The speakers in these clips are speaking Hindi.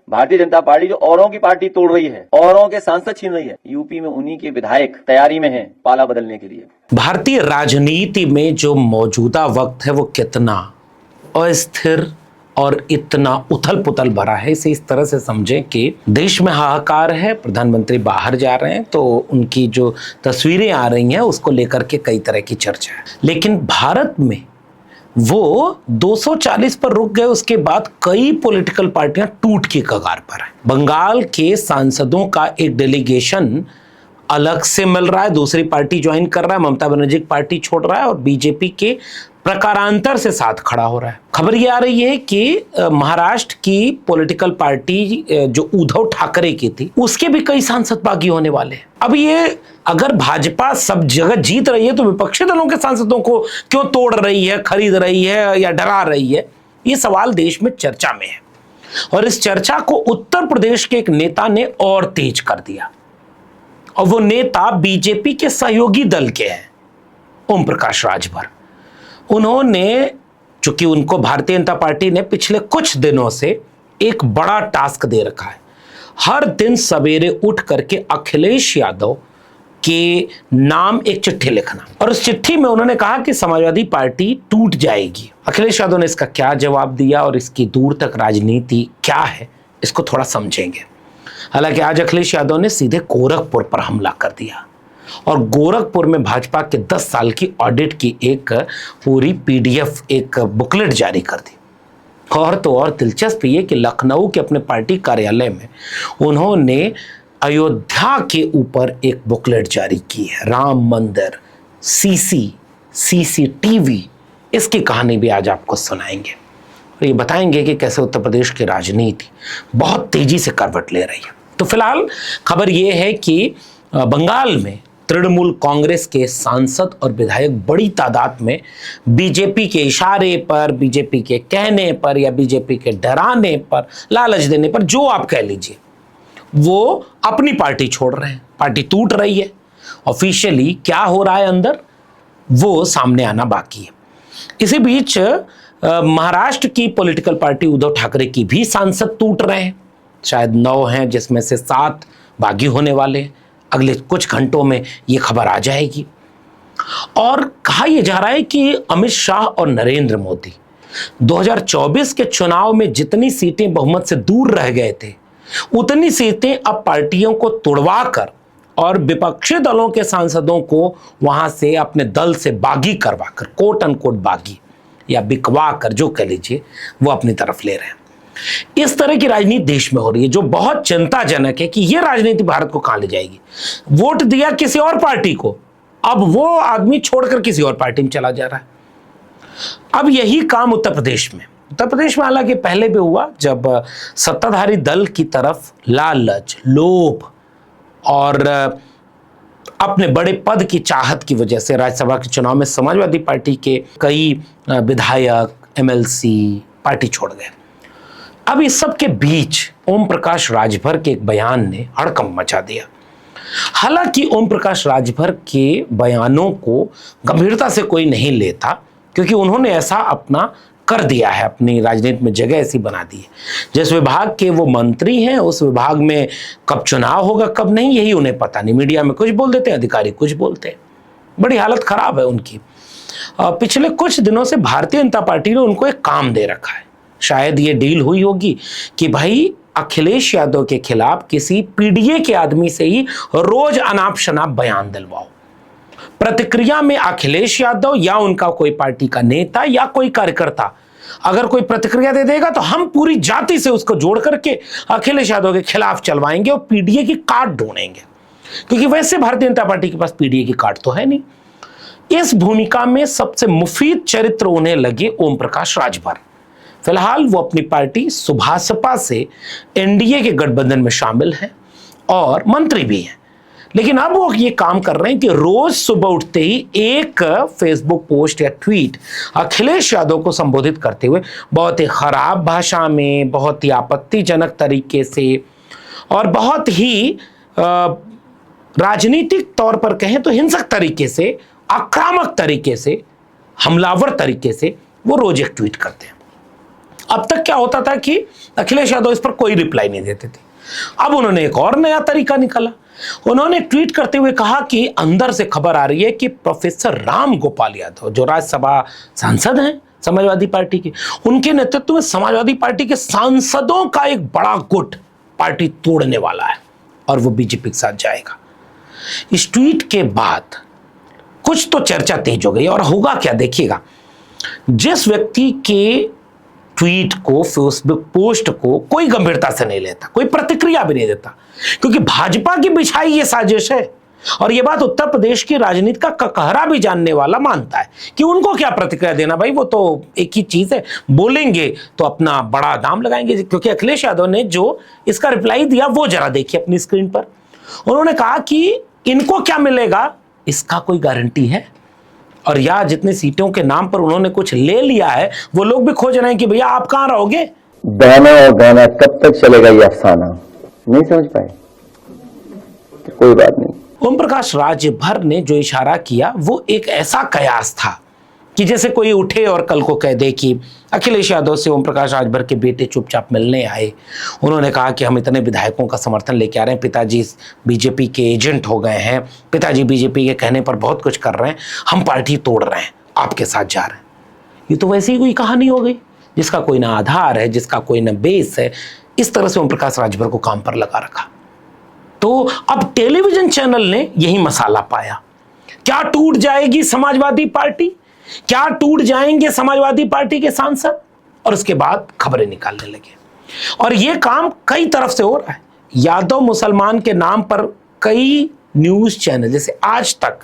भारतीय जनता पार्टी जो औरों की पार्टी तोड़ रही है, औरों के सांसद छीन रही है, यूपी में उन्हीं के विधायक तैयारी में हैं पाला बदलने के लिए। भारतीय राजनीति में जो मौजूदा वक्त है वो कितना अस्थिर और इतना उथल पुथल भरा है, इसे इस तरह से समझें कि देश में हाहाकार है, प्रधानमंत्री बाहर जा रहे हैं तो उनकी जो तस्वीरें आ रही हैं उसको लेकर के कई तरह की चर्चा है। लेकिन भारत में वो 240 पर रुक गए, उसके बाद कई पॉलिटिकल पार्टियां टूट की कगार पर हैं। बंगाल के सांसदों का एक डेलीगेशन अलग से मिल रहा है, दूसरी पार्टी ज्वाइन कर रहा है, ममता बनर्जी की पार्टी छोड़ रहा है और बीजेपी के प्रकारांतर से साथ खड़ा हो रहा है। खबर ये आ रही है कि महाराष्ट्र की पॉलिटिकल पार्टी जो उद्धव ठाकरे की थी उसके भी कई सांसद बागी होने वाले हैं। अब ये अगर भाजपा सब जगह जीत रही है तो विपक्षी दलों के सांसदों को क्यों तोड़ रही है, खरीद रही है या डरा रही है, ये सवाल देश में चर्चा में है। और इस चर्चा को उत्तर प्रदेश के एक नेता ने और तेज कर दिया और वो नेता बीजेपी के सहयोगी दल के हैं, ओम प्रकाश राजभर। उन्होंने, चूंकि उनको भारतीय जनता पार्टी ने पिछले कुछ दिनों से एक बड़ा टास्क दे रखा है, हर दिन सवेरे उठ करके अखिलेश यादव के नाम एक चिट्ठी लिखना, और उस चिट्ठी में उन्होंने कहा कि समाजवादी पार्टी टूट जाएगी। अखिलेश यादव ने इसका क्या जवाब दिया और इसकी दूर तक राजनीति क्या है, इसको थोड़ा समझेंगे। हालांकि आज अखिलेश यादव ने सीधे गोरखपुर पर हमला कर दिया और गोरखपुर में भाजपा के 10 साल की ऑडिट की एक पूरी पीडीएफ, एक बुकलेट जारी कर दी। और तो और दिलचस्प ये कि लखनऊ के अपने पार्टी कार्यालय में उन्होंने अयोध्या के ऊपर एक बुकलेट जारी की है, राम मंदिर, सीसीटीवी, इसकी कहानी भी आज आपको सुनाएंगे और ये बताएंगे कि कैसे उत्तर प्रदेश की राजनीति बहुत तेजी से करवट ले रही है। तो फिलहाल खबर ये है कि बंगाल में तृणमूल कांग्रेस के सांसद और विधायक बड़ी तादाद में बीजेपी के इशारे पर, बीजेपी के कहने पर या बीजेपी के डराने पर, लालच देने पर, जो आप कह लीजिए, वो अपनी पार्टी छोड़ रहे हैं। पार्टी टूट रही है। ऑफिशियली क्या हो रहा है अंदर वो सामने आना बाकी है। इसी बीच महाराष्ट्र की पॉलिटिकल पार्टी उद्धव ठाकरे की भी सांसद टूट रहे हैं। शायद 9 हैं, जिसमें से 7 बागी होने वाले हैं। अगले कुछ घंटों में ये खबर आ जाएगी। और कहा यह जा रहा है कि अमित शाह और नरेंद्र मोदी 2024 के चुनाव में जितनी सीटें बहुमत से दूर रह गए थे, उतनी सीटें अब पार्टियों को तुड़वा कर और विपक्षी दलों के सांसदों को वहां से अपने दल से बागी करवा कर, कोट अनकोट बागी या बिकवा कर, जो कह लीजिए, वो अपनी तरफ ले रहे हैं। इस तरह की राजनीति देश में हो रही है जो बहुत चिंताजनक है कि यह राजनीति भारत को कहां ले जाएगी। वोट दिया किसी और पार्टी को, अब वो आदमी छोड़कर किसी और पार्टी में चला जा रहा है। अब यही काम उत्तर प्रदेश में हालांकि पहले भी हुआ, जब सत्ताधारी दल की तरफ लालच, लोभ और अपने बड़े पद की चाहत की वजह से राज्यसभा के चुनाव में समाजवादी पार्टी के कई विधायक, एमएलसी पार्टी छोड़ गए। अब इस सब के बीच ओम प्रकाश राजभर के एक बयान ने हड़कंप मचा दिया। हालांकि ओम प्रकाश राजभर के बयानों को गंभीरता से कोई नहीं लेता, क्योंकि उन्होंने ऐसा अपना कर दिया है, अपनी राजनीति में जगह ऐसी बना दी है। जिस विभाग के वो मंत्री हैं, उस विभाग में कब चुनाव होगा कब नहीं, यही उन्हें पता नहीं। मीडिया में कुछ बोल देते हैं, अधिकारी कुछ बोलते हैं। बड़ी हालत खराब है उनकी। पिछले कुछ दिनों से भारतीय जनता पार्टी ने उनको एक काम दे रखा है। शायद ये डील हुई होगी कि भाई अखिलेश यादव के खिलाफ किसी पीडीए के आदमी से ही रोज अनाप शनाप बयान दिलवाओ। प्रतिक्रिया में अखिलेश यादव या उनका कोई पार्टी का नेता या कोई कार्यकर्ता अगर कोई प्रतिक्रिया दे देगा तो हम पूरी जाति से उसको जोड़ करके अखिलेश यादव के खिलाफ चलवाएंगे और पीडीए की कार्ड ढूंढेंगे, क्योंकि वैसे भारतीय जनता पार्टी के पास पीडीए की कार्ड तो है नहीं। इस भूमिका में सबसे मुफीद चरित्र उन्हें लगे ओम प्रकाश राजभर। फिलहाल वो अपनी पार्टी सुभासपा से एनडीए के गठबंधन में शामिल हैं और मंत्री भी हैं। लेकिन अब वो ये काम कर रहे हैं कि रोज सुबह उठते ही एक फेसबुक पोस्ट या ट्वीट अखिलेश यादव को संबोधित करते हुए बहुत ही खराब भाषा में, बहुत ही आपत्तिजनक तरीके से और बहुत ही राजनीतिक तौर पर कहें तो हिंसक तरीके से, आक्रामक तरीके से, हमलावर तरीके से वो रोज एक ट्वीट करते हैं। अब तक क्या होता था कि अखिलेश यादव इस पर कोई रिप्लाई नहीं देते थे। अब उन्होंने एक और नया तरीका निकाला। उन्होंने ट्वीट करते हुए कहा कि अंदर से खबर आ रही है कि प्रोफेसर राम गोपाल यादव, जो राज्यसभा सांसद हैं समाजवादी पार्टी के, उनके नेतृत्व में समाजवादी पार्टी के सांसदों का एक बड़ा गुट पार्टी तोड़ने वाला है और वो बीजेपी के साथ जाएगा। इस ट्वीट के बाद कुछ तो चर्चा तेज हो गई। और होगा क्या देखिएगा, जिस व्यक्ति के ट्वीट को, फेसबुक पोस्ट को कोई गंभीरता से नहीं लेता, कोई प्रतिक्रिया भी नहीं देता, क्योंकि भाजपा की बिछाई ये साजिश है। और ये बात उत्तर प्रदेश की राजनीति का ककहरा भी जानने वाला मानता है कि उनको क्या प्रतिक्रिया देना, भाई वो तो एक ही चीज है, बोलेंगे तो अपना बड़ा दाम लगाएंगे। क्योंकि अखिलेश यादव ने जो इसका रिप्लाई दिया वो जरा देखिए अपनी स्क्रीन पर। उन्होंने कहा कि इनको क्या मिलेगा इसका कोई गारंटी है, और या जितनी सीटों के नाम पर उन्होंने कुछ ले लिया है वो लोग भी खोज रहे हैं कि भैया आप कहां रहोगे। बहना और गाना कब तक चलेगा ये अफसाना, नहीं समझ पाए तो कोई बात नहीं। ओम प्रकाश राजभर ने जो इशारा किया वो एक ऐसा कयास था कि जैसे कोई उठे और कल को कह दे कि अखिलेश यादव से ओम प्रकाश राजभर के बेटे चुपचाप मिलने आए। उन्होंने कहा कि हम इतने विधायकों का समर्थन लेके आ रहे हैं, पिताजी बीजेपी के एजेंट हो गए हैं, पिताजी बीजेपी के कहने पर बहुत कुछ कर रहे हैं, हम पार्टी तोड़ रहे हैं, आपके साथ जा रहे हैं। ये तो वैसे ही कोई कहानी हो गई जिसका कोई ना आधार है, जिसका कोई ना बेस है। इस तरह से ओम प्रकाश राजभर को काम पर लगा रखा। तो अब टेलीविजन चैनल ने यही मसाला पाया। क्या टूट जाएगी समाजवादी पार्टी, क्या टूट जाएंगे समाजवादी पार्टी के सांसद, और उसके बाद खबरें निकालने लगे। और यह काम कई तरफ से हो रहा है। यादव मुसलमान के नाम पर कई न्यूज चैनल जैसे आज तक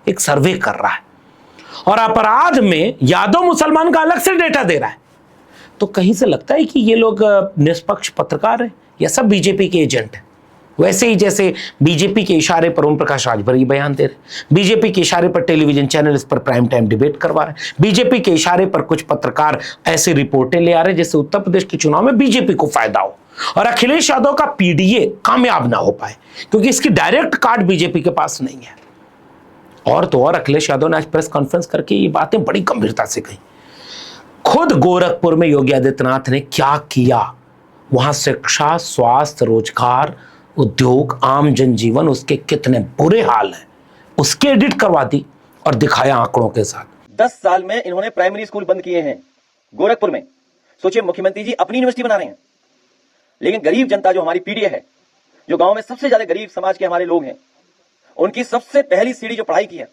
एक सर्वे कर रहा है और अपराध में यादव मुसलमान का अलग से डेटा दे रहा है। तो कहीं से लगता है कि ये लोग निष्पक्ष पत्रकार हैं या सब बीजेपी के एजेंट हैं। वैसे ही जैसे बीजेपी के इशारे पर ओम प्रकाश राजभर ये बयान दे रहे, बीजेपी के इशारे पर टेलीविजन चैनल इस पर प्राइम टाइम डिबेट करवा रहे, बीजेपी के इशारे पर कुछ पत्रकार ऐसे रिपोर्टें ले आ रहे जिससे उत्तर प्रदेश के चुनाव में बीजेपी को फायदा हो और अखिलेश यादव का पीडीए कामयाब ना हो पाए, क्योंकि इसकी डायरेक्ट कार्ड बीजेपी के पास नहीं है। और तो और अखिलेश यादव ने आज प्रेस कॉन्फ्रेंस करके ये बातें बड़ी गंभीरता से कही। खुद गोरखपुर में योगी आदित्यनाथ ने क्या किया, वहां शिक्षा, स्वास्थ्य, रोजगार, उद्योग, आम जनजीवन, उसके कितने बुरे हाल हैं, उसके एडिट करवा दी और दिखाया आंकड़ों के साथ। 10 साल में इन्होंने प्राइमरी स्कूल बंद किए हैं गोरखपुर में। सोचिए, मुख्यमंत्री जी अपनी यूनिवर्सिटी बना रहे हैं, लेकिन गरीब जनता जो हमारी पीढ़ी है, जो गांव में सबसे ज्यादा गरीब समाज के हमारे लोग हैं, उनकी सबसे पहली सीढ़ी जो पढ़ाई की है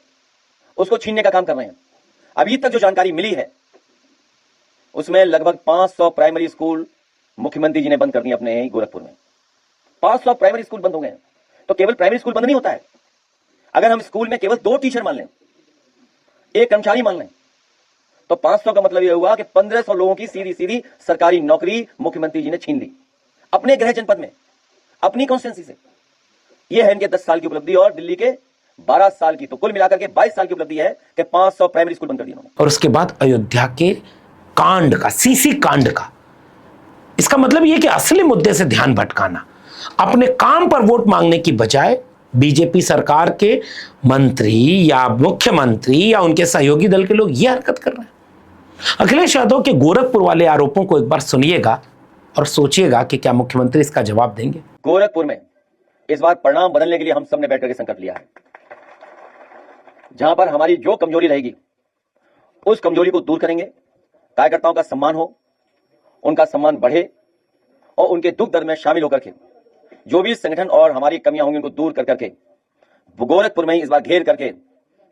उसको छीनने का काम कर रहे हैं। अभी तक जो जानकारी मिली है उसमें लगभग 500 प्राइमरी स्कूल मुख्यमंत्री जी ने बंद कर दिए अपने गोरखपुर में। 500 प्राइमरी स्कूल बंद हो गए हैं। तो केवल प्राइमरी स्कूल बंद नहीं होता है। अगर हम स्कूल में केवल 2 टीचर मान लें, 1 कर्मचारी मान लें, तो 500 का मतलब यह हुआ कि 1500 लोगों की सीधी सीधी सरकारी नौकरी मुख्यमंत्री जी ने छीन ली अपने गृह जनपद में, अपनी कॉन्स्टिट्यूंसी से। यह है इनके 10 साल की उपलब्धि, और दिल्ली के 12 साल की, तो कुल मिलाकर के 22 साल की उपलब्धि है कि 500 प्राइमरी स्कूल बंद कर दिए उन्होंने। और उसके बाद अयोध्या के कांड का, सीसी कांड का, इसका मतलब यह कि असली मुद्दे से ध्यान भटकाना, अपने काम पर वोट मांगने की बजाय बीजेपी सरकार के मंत्री या मुख्यमंत्री या उनके सहयोगी दल के लोग यह हरकत कर रहे हैं। अखिलेश यादव के गोरखपुर वाले आरोपों को एक बार सुनिएगा और सोचिएगा कि क्या मुख्यमंत्री इसका जवाब देंगे। गोरखपुर में इस बार परिणाम बदलने के लिए हम सबने बैठकर के संकल्प लिया है। जहां पर हमारी जो कमजोरी रहेगी उस कमजोरी को दूर करेंगे, कार्यकर्ताओं का सम्मान हो, उनका सम्मान बढ़े, और उनके दुख दर्द में शामिल होकर के जो भी संगठन और हमारी कमियां होंगी उनको दूर कर करके गोरखपुर में ही इस बार घेर करके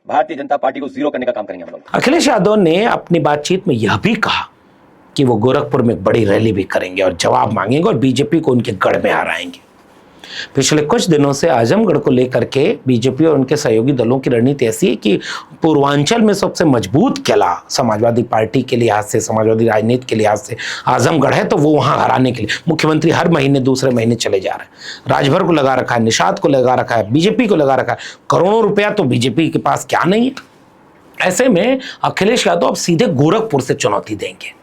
भारतीय जनता पार्टी को जीरो करने का काम करेंगे हम लोग। अखिलेश यादव ने अपनी बातचीत में यह भी कहा कि वो गोरखपुर में बड़ी रैली भी करेंगे और जवाब मांगेंगे और बीजेपी को उनके गढ़ में हराएंगे। पिछले कुछ दिनों से आजमगढ़ को लेकर के बीजेपी और उनके सहयोगी दलों की रणनीति ऐसी है कि पूर्वांचल में सबसे मजबूत किला समाजवादी पार्टी के लिहाज से, समाजवादी राजनीति के लिहाज से आजमगढ़ है, तो वो वहां हराने के लिए मुख्यमंत्री हर महीने दूसरे महीने चले जा रहे हैं। राजभर को लगा रखा है, निषाद को लगा रखा है, बीजेपी को लगा रखा है, करोड़ों रुपया तो बीजेपी के पास क्या नहीं है। ऐसे में अखिलेश यादव अब सीधे गोरखपुर से चुनौती देंगे।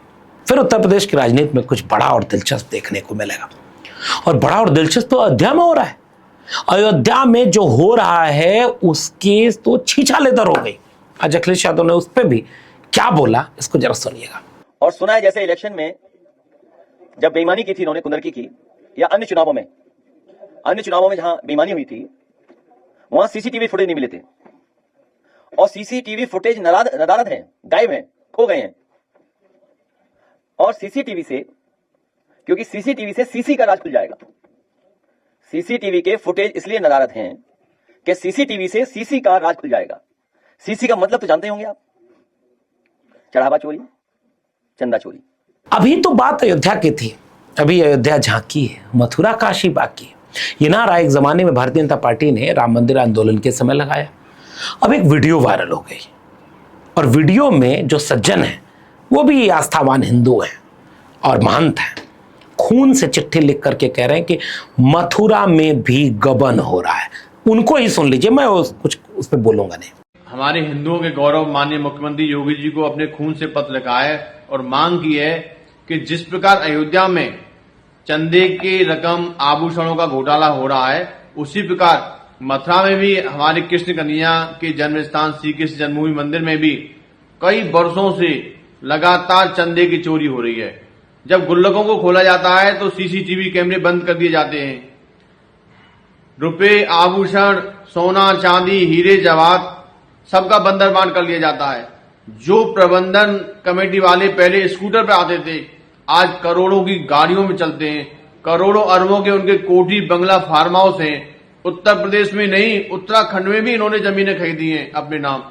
फिर उत्तर प्रदेश की राजनीति में कुछ बड़ा और दिलचस्प देखने को मिलेगा, और बड़ा और दिलचस्प तो अयोध्या में हो रहा है। अयोध्या में जो हो रहा है उसके तो छीछालेदर हो गई। आज अखिलेश यादव ने उस पर भी क्या बोला, इसको जरा सुनिएगा। और सुना है जैसे इलेक्शन में जब बेईमानी की थी इन्होंने, कुंदरकी की, या अन्य चुनावों में जहां बेईमानी हुई थी, वहां सीसीटीवी फुटेज नहीं मिले थे। और सीसीटीवी फुटेज नदारद हैं, गायब हैं, खो गए हैं। और सीसीटीवी से, क्योंकि सीसीटीवी से सीसी का राज खुल जाएगा। सीसीटीवी के फुटेज इसलिए नदारद हैं कि सीसीटीवी से सीसी का राज खुल जाएगा। सीसी का मतलब तो जानते होंगे आप, चढ़ावा चोरी, चंदा चोरी। अभी तो बात अयोध्या की थी, अभी अयोध्या झांकी है, मथुरा काशी बाकी है। ये नारा एक जमाने में भारतीय जनता पार्टी ने राम मंदिर आंदोलन के समय लगाया। अब एक वीडियो वायरल हो गई और वीडियो में जो सज्जन है वो भी आस्थावान हिंदू हैं और महंत हैं, खून से चिट्ठी लिख करके कह रहे हैं कि मथुरा में भी गबन हो रहा है। उनको ही सुन लीजिए, मैं कुछ उस पर बोलूंगा नहीं। हमारे हिंदुओं के गौरव माननीय मुख्यमंत्री योगी जी को अपने खून से पत्र लिखा है और मांग की है कि जिस प्रकार अयोध्या में चंदे की रकम, आभूषणों का घोटाला हो रहा है, उसी प्रकार मथुरा में भी हमारे कृष्ण कन्हैया के जन्म स्थान श्री कृष्ण जन्मभूमि मंदिर में भी कई वर्षों से लगातार चंदे की चोरी हो रही है। जब गुल्लकों को खोला जाता है तो सीसीटीवी कैमरे बंद कर दिए जाते हैं। रुपए, आभूषण, सोना, चांदी, हीरे, जवाहरात सबका बंदरबांट कर लिया जाता है। जो प्रबंधन कमेटी वाले पहले स्कूटर पे आते थे, आज करोड़ों की गाड़ियों में चलते हैं। करोड़ों अरबों के उनके कोठी, बंगला, फार्म हाउस हैं। उत्तर प्रदेश में नहीं, उत्तराखंड में भी इन्होंने जमीनें खरीदी हैं अपने नाम।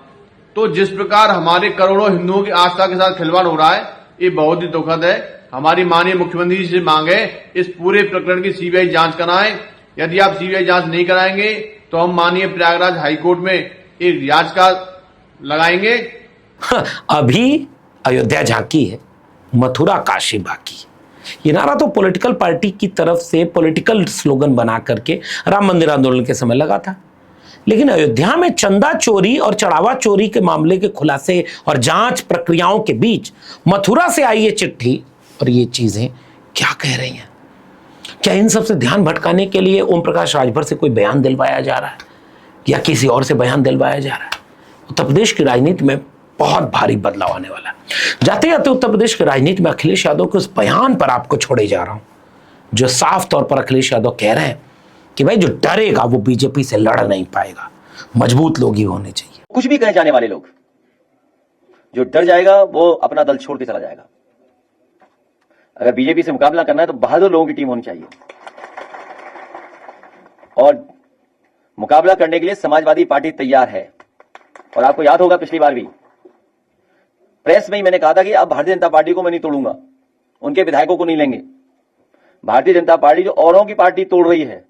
तो जिस प्रकार हमारे करोड़ों हिंदुओं की आस्था के साथ खिलवाड़ हो रहा है, ये बहुत ही दुखद है। हमारी माननीय मुख्यमंत्री जी से मांग है इस पूरे प्रकरण की सीबीआई जांच कराएं। यदि आप सीबीआई जांच नहीं कराएंगे तो हम माननीय प्रयागराज हाईकोर्ट में एक याचिका लगाएंगे। अभी अयोध्या झांकी है, मथुरा काशी बाकी। ये नारा तो पॉलिटिकल पार्टी की तरफ से पॉलिटिकल स्लोगन बना करके राम मंदिर आंदोलन के समय लगा था, लेकिन अयोध्या में चंदा चोरी और चढ़ावा चोरी के मामले के खुलासे और जांच प्रक्रियाओं के बीच मथुरा से आई ये चिट्ठी और ये चीजें क्या कह रही हैं? क्या इन सब से ध्यान भटकाने के लिए ओम प्रकाश राजभर से कोई बयान दिलवाया जा रहा है या किसी और से बयान दिलवाया जा रहा है? उत्तर प्रदेश की राजनीति में बहुत भारी बदलाव आने वाला है। जाते जाते उत्तर प्रदेश की राजनीति में अखिलेश यादव के उस बयान पर आपको छोड़े जा रहा हूं, जो साफ तौर पर अखिलेश यादव कह रहे हैं कि भाई जो डरेगा वो बीजेपी से लड़ नहीं पाएगा, मजबूत लोग ही होने चाहिए। कुछ भी कहे जाने वाले लोग, जो डर जाएगा वो अपना दल छोड़ के चला जाएगा। अगर बीजेपी से मुकाबला करना है तो बहादुर लोगों की टीम होनी चाहिए। और मुकाबला करने के लिए समाजवादी पार्टी तैयार है। और आपको याद होगा पिछली बार भी प्रेस में ही मैंने कहा था कि अब भारतीय जनता पार्टी को मैं नहीं तोड़ूंगा, उनके विधायकों को नहीं लेंगे। भारतीय जनता पार्टी जो औरों की पार्टी तोड़ रही है,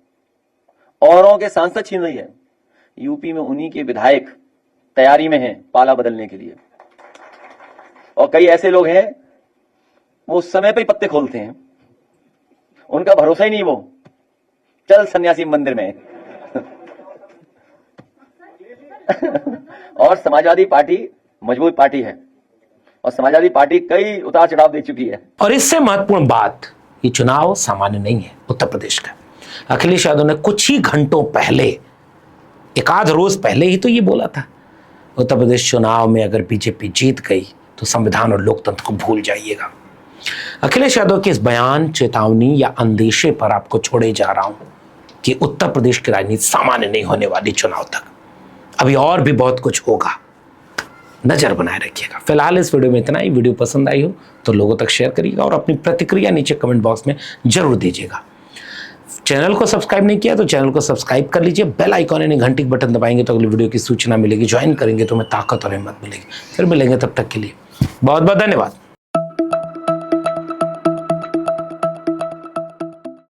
औरों के सांसद छीन रही है, यूपी में उन्हीं के विधायक तैयारी में हैं पाला बदलने के लिए। और कई ऐसे लोग हैं वो समय पे ही पत्ते खोलते हैं, उनका भरोसा ही नहीं, वो चल सन्यासी मंदिर में। और समाजवादी पार्टी मजबूत पार्टी है और समाजवादी पार्टी कई उतार चढ़ाव दे चुकी है। और इससे महत्वपूर्ण बात, ये चुनाव सामान्य नहीं है उत्तर प्रदेश का। अखिलेश यादव ने कुछ ही घंटों पहले, एक आध रोज पहले ही तो ये बोला था, उत्तर प्रदेश चुनाव में अगर बीजेपी जीत गई तो संविधान और लोकतंत्र को भूल जाइएगा। अखिलेश यादव के इस बयान, चेतावनी या अंदेशे पर आपको छोड़े जा रहा हूं कि उत्तर प्रदेश की राजनीति सामान्य नहीं होने वाली चुनाव तक। अभी और भी बहुत कुछ होगा, नजर बनाए रखिएगा। फिलहाल इस वीडियो में इतना ही। वीडियो पसंद आई हो तो लोगों तक शेयर करिएगा और अपनी प्रतिक्रिया नीचे कमेंट बॉक्स में जरूर दीजिएगा। चैनल को सब्सक्राइब नहीं किया तो चैनल को सब्सक्राइब कर लीजिए, बेल आइकॉन यानी घंटी के बटन दबाएंगे तो अगली वीडियो की सूचना मिलेगी। ज्वाइन करेंगे तो हमें ताकत और हिम्मत मिलेगी। फिर मिलेंगे, तब तक के लिए बहुत बहुत धन्यवाद।